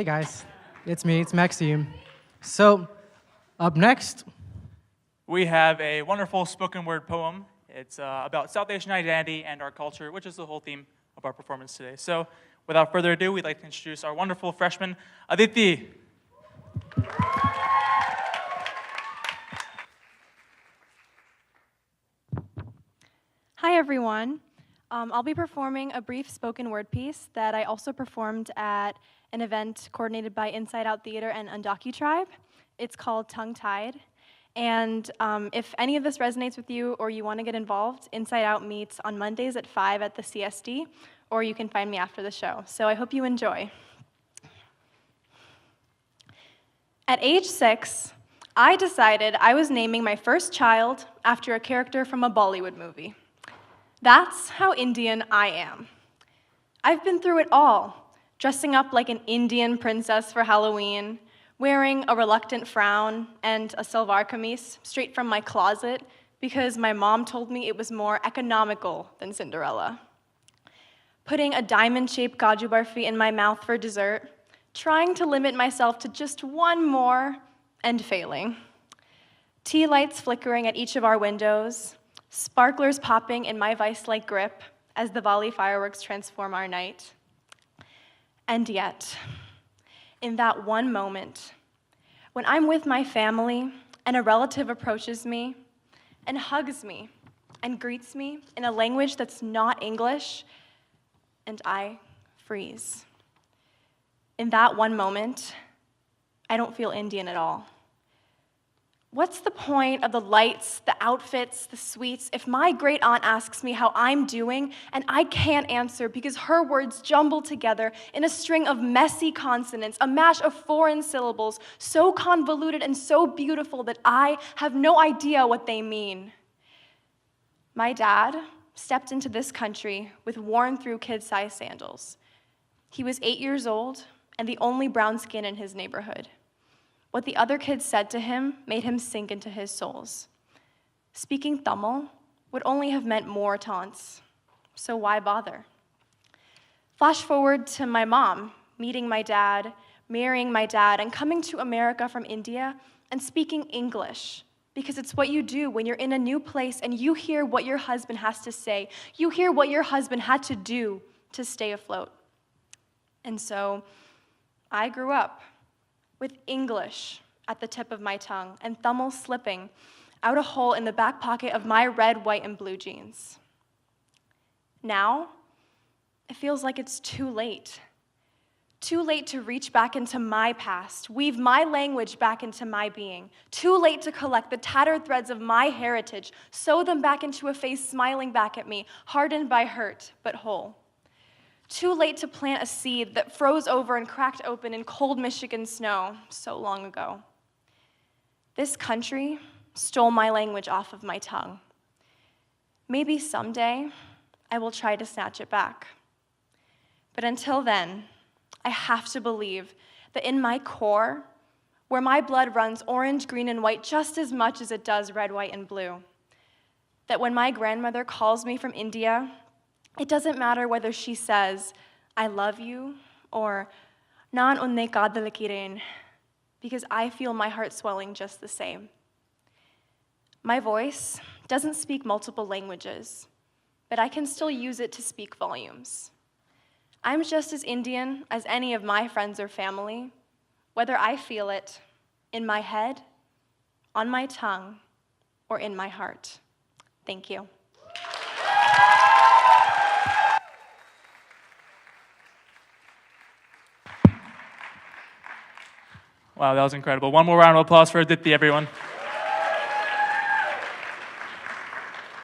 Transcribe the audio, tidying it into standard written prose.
Hey guys, it's me, it's Maxime. So, up next, we have a wonderful spoken word poem. It's about South Asian identity and our culture, which is the whole theme of our performance today. So, without further ado, we'd like to introduce our wonderful freshman, Aditi. Hi, everyone. I'll be performing a brief spoken word piece that I also performed at an event coordinated by Inside Out Theater and Undaki Tribe. It's called Tongue Tied. And if any of this resonates with you or you want to get involved, Inside Out meets on Mondays at 5 at the CSD, or you can find me after the show. So I hope you enjoy. At age 6, I decided I was naming my first child after a character from a Bollywood movie. That's how Indian I am. I've been through it all, dressing up like an Indian princess for Halloween, wearing a reluctant frown and a salwar kameez straight from my closet because my mom told me it was more economical than Cinderella. Putting a diamond-shaped kaju barfi in my mouth for dessert, trying to limit myself to just one more, and failing. Tea lights flickering at each of our windows, sparklers popping in my vice-like grip as the Diwali fireworks transform our night. And yet, in that one moment, when I'm with my family and a relative approaches me and hugs me and greets me in a language that's not English, and I freeze. In that one moment, I don't feel Indian at all. What's the point of the lights, the outfits, the sweets, if my great aunt asks me how I'm doing and I can't answer because her words jumble together in a string of messy consonants, a mash of foreign syllables, so convoluted and so beautiful that I have no idea what they mean? My dad stepped into this country with worn-through kid-sized sandals. He was 8 years old and the only brown skin in his neighborhood. What the other kids said to him made him sink into his souls. Speaking Tamil would only have meant more taunts, so why bother? Flash forward to my mom, meeting my dad, marrying my dad, and coming to America from India and speaking English, because it's what you do when you're in a new place and you hear what your husband has to say. You hear what your husband had to do to stay afloat. And so I grew up with English at the tip of my tongue and Tamil slipping out a hole in the back pocket of my red, white, and blue jeans. Now, it feels like it's too late. Too late to reach back into my past, weave my language back into my being. Too late to collect the tattered threads of my heritage, sew them back into a face smiling back at me, hardened by hurt, but whole. Too late to plant a seed that froze over and cracked open in cold Michigan snow so long ago. This country stole my language off of my tongue. Maybe someday I will try to snatch it back. But until then, I have to believe that in my core, where my blood runs orange, green, and white just as much as it does red, white, and blue, that when my grandmother calls me from India, it doesn't matter whether she says, I love you, or Naan unne kaadal kiren, because I feel my heart swelling just the same. My voice doesn't speak multiple languages, but I can still use it to speak volumes. I'm just as Indian as any of my friends or family, whether I feel it in my head, on my tongue, or in my heart. Thank you. Wow, that was incredible. One more round of applause for Aditi, everyone.